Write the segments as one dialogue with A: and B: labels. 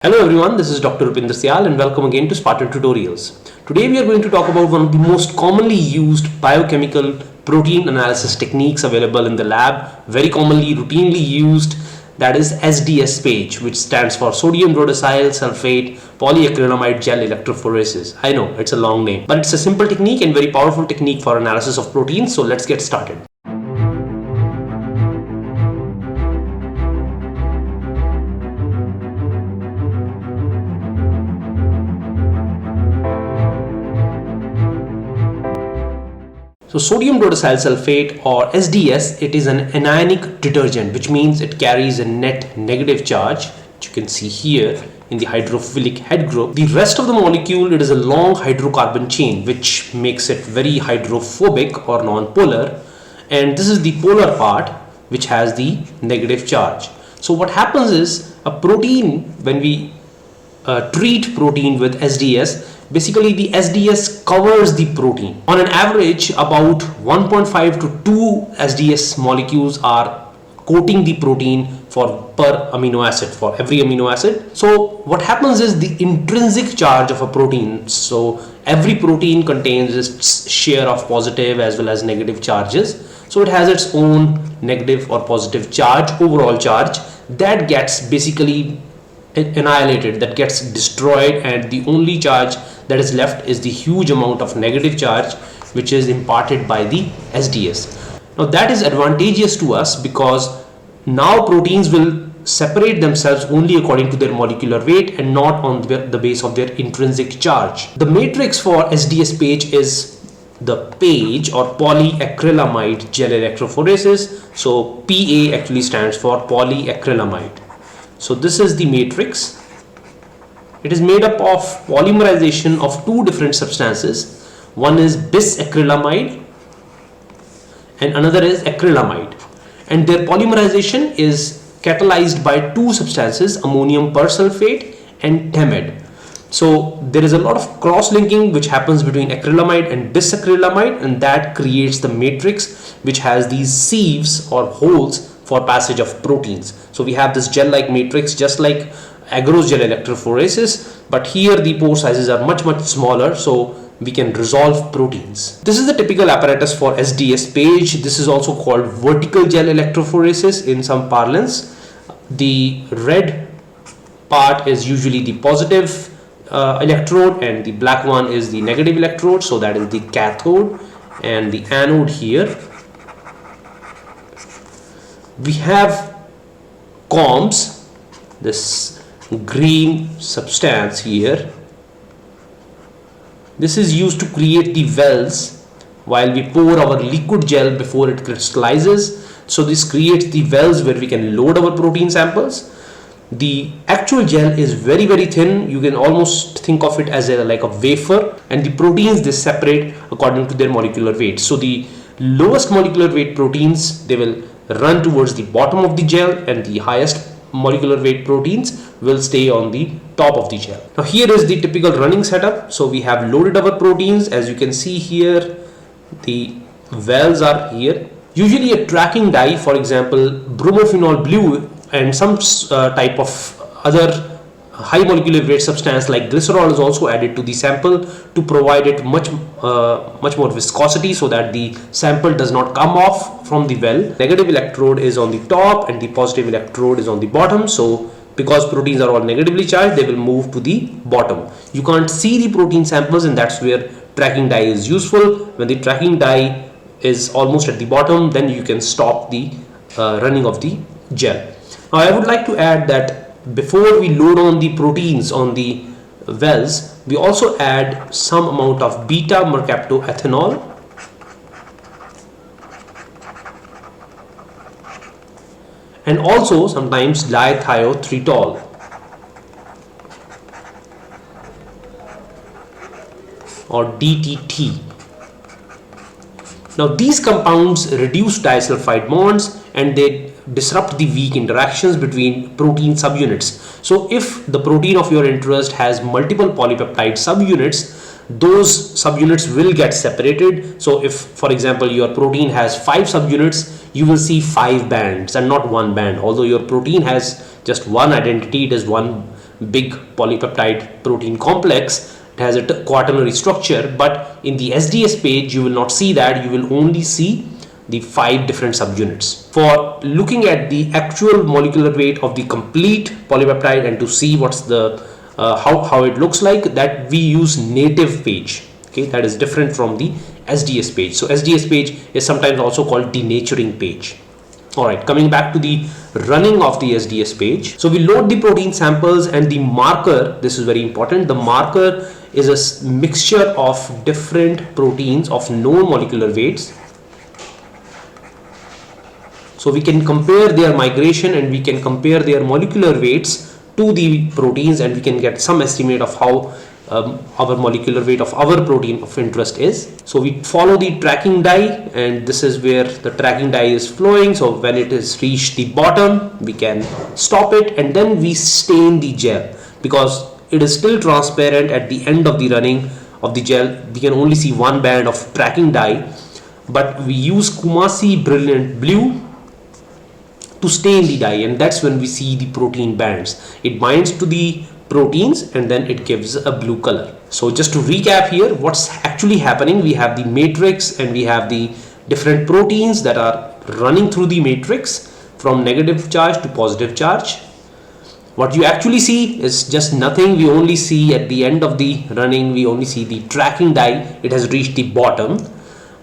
A: Hello everyone, this is Dr. Rupinder Syal and welcome again to Spartan Tutorials. Today we are going to talk about one of the most commonly used biochemical protein analysis techniques available in the lab, very commonly routinely used, that is SDS page, which stands for sodium rhodocyl sulfate polyacrylamide gel electrophoresis. I know it's a long name, but it's a simple technique and very powerful technique for analysis of proteins, so let's get started. So sodium rhodocyl sulfate or SDS, it is an anionic detergent, which means it carries a net negative charge, which you can see here in the hydrophilic head group. The rest of the molecule, it is a long hydrocarbon chain, which makes it very hydrophobic or non-polar. And this is the polar part, which has the negative charge. So what happens is a protein, when we treat protein with SDS, basically the SDS covers the protein. On an average, about 1.5 to 2 SDS molecules are coating the protein per amino acid, for every amino acid. So what happens is the intrinsic charge of a protein, so every protein contains its share of positive as well as negative charges. So it has its own negative or positive charge, overall charge, that gets basically annihilated, that gets destroyed, and the only charge that is left is the huge amount of negative charge which is imparted by the SDS. Now that is advantageous to us because now proteins will separate themselves only according to their molecular weight and not on the base of their intrinsic charge. The matrix for SDS page is the page or polyacrylamide gel electrophoresis. So PA actually stands for polyacrylamide. So this is the matrix. It is made up of polymerization of two different substances. One is bisacrylamide and another is acrylamide. And their polymerization is catalyzed by two substances, ammonium persulfate and TEMED. So there is a lot of cross-linking which happens between acrylamide and bisacrylamide, and that creates the matrix which has these sieves or holes for passage of proteins. So we have this gel-like matrix just like agarose gel electrophoresis, but here the pore sizes are much smaller, so we can resolve proteins. This is the typical apparatus for SDS page. This is also called vertical gel electrophoresis in some parlance. The red part is usually the positive electrode and the black one is the negative electrode, so that is the cathode, and the anode here. We have COMS, this green substance here. This is used to create the wells while we pour our liquid gel before it crystallizes. So this creates the wells where we can load our protein samples. The actual gel is very thin. You can almost think of it as like a wafer, and the proteins, they separate according to their molecular weight. So the lowest molecular weight proteins, they will run towards the bottom of the gel, and the highest molecular weight proteins will stay on the top of the gel. Now here is the typical running setup. So we have loaded our proteins. As you can see here, the wells are here. Usually a tracking dye, for example bromophenol blue and some type of other high molecular weight substance like glycerol, is also added to the sample to provide it much more viscosity so that the sample does not come off from the well. Negative electrode is on the top and the positive electrode is on the bottom. So because proteins are all negatively charged, they will move to the bottom. You can't see the protein samples, and that's where tracking dye is useful. When the tracking dye is almost at the bottom, then you can stop the running of the gel. Now I would like to add that before we load on the proteins on the wells, we also add some amount of beta mercaptoethanol and also sometimes dithiotritol. Or DTT. Now these compounds reduce disulfide bonds and they disrupt the weak interactions between protein subunits. So if the protein of your interest has multiple polypeptide subunits, those subunits will get separated. So if, for example, your protein has 5 subunits, you will see 5 bands and not one band. Although your protein has just one identity, it is one big polypeptide protein complex. It has a quaternary structure, but in the SDS page you will not see that. You will only see the 5 different subunits. For looking at the actual molecular weight of the complete polypeptide and to see what's the how it looks like, that we use native page. Okay, that is different from the SDS page. So SDS page is sometimes also called denaturing page. Alright, coming back to the running of the SDS page. So we load the protein samples, and the marker, this is very important, the marker is a mixture of different proteins of known molecular weights. So we can compare their migration and we can compare their molecular weights to the proteins, and we can get some estimate of how our molecular weight of our protein of interest is. So we follow the tracking die, and this is where the tracking die is flowing. So when it has reached the bottom, we can stop it, and then we stain the gel because it is still transparent at the end of the running of the gel. We can only see one band of tracking dye, but we use Kumasi Brilliant Blue to stain the dye, and that's when we see the protein bands. It binds to the proteins and then it gives a blue color. So just to recap here, what's actually happening, we have the matrix and we have the different proteins that are running through the matrix from negative charge to positive charge. What you actually see is just nothing. We only see at the end of the running, we only see the tracking dye, it has reached the bottom.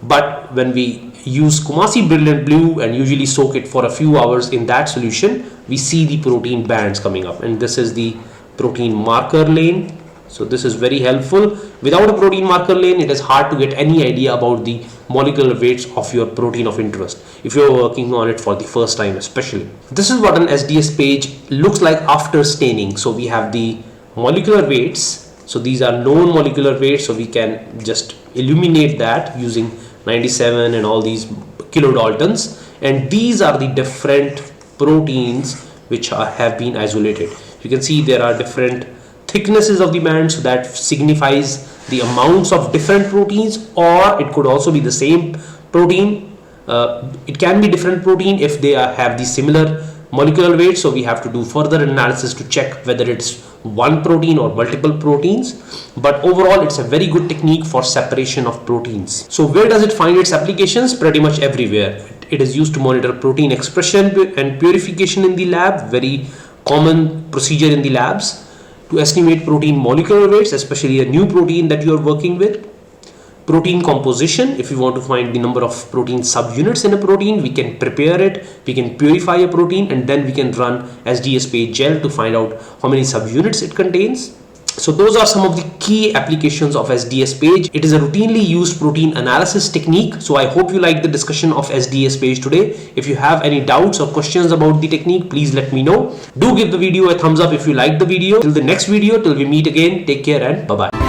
A: But when we use Kumasi Brilliant Blue and usually soak it for a few hours in that solution, we see the protein bands coming up, and this is the protein marker lane. So this is very helpful. Without a protein marker lane, it is hard to get any idea about the molecular weights of your protein of interest if you're working on it for the first time especially. This is what an SDS page looks like after staining. So we have the molecular weights. So these are known molecular weights, so we can just illuminate that using 97 and all these kilodaltons, and these are the different proteins which have been isolated. You can see there are different thicknesses of the band, so that signifies the amounts of different proteins, or it could also be the same protein. It can be different protein if they have the similar molecular weight, so we have to do further analysis to check whether it's one protein or multiple proteins, but overall it's a very good technique for separation of proteins. So where does it find its applications? Pretty much everywhere. It is used to monitor protein expression and purification in the lab, very common procedure in the labs, to estimate protein molecular weights, especially a new protein that you are working with. Protein composition, if you want to find the number of protein subunits in a protein, we can prepare it, we can purify a protein, and then we can run SDS page gel to find out how many subunits it contains. So those are some of the key applications of SDS page. It is a routinely used protein analysis technique. So I hope you liked the discussion of SDS page today. If you have any doubts or questions about the technique, please let me know. Do give the video a thumbs up if you liked the video. Till the next video, till we meet again, take care and bye-bye.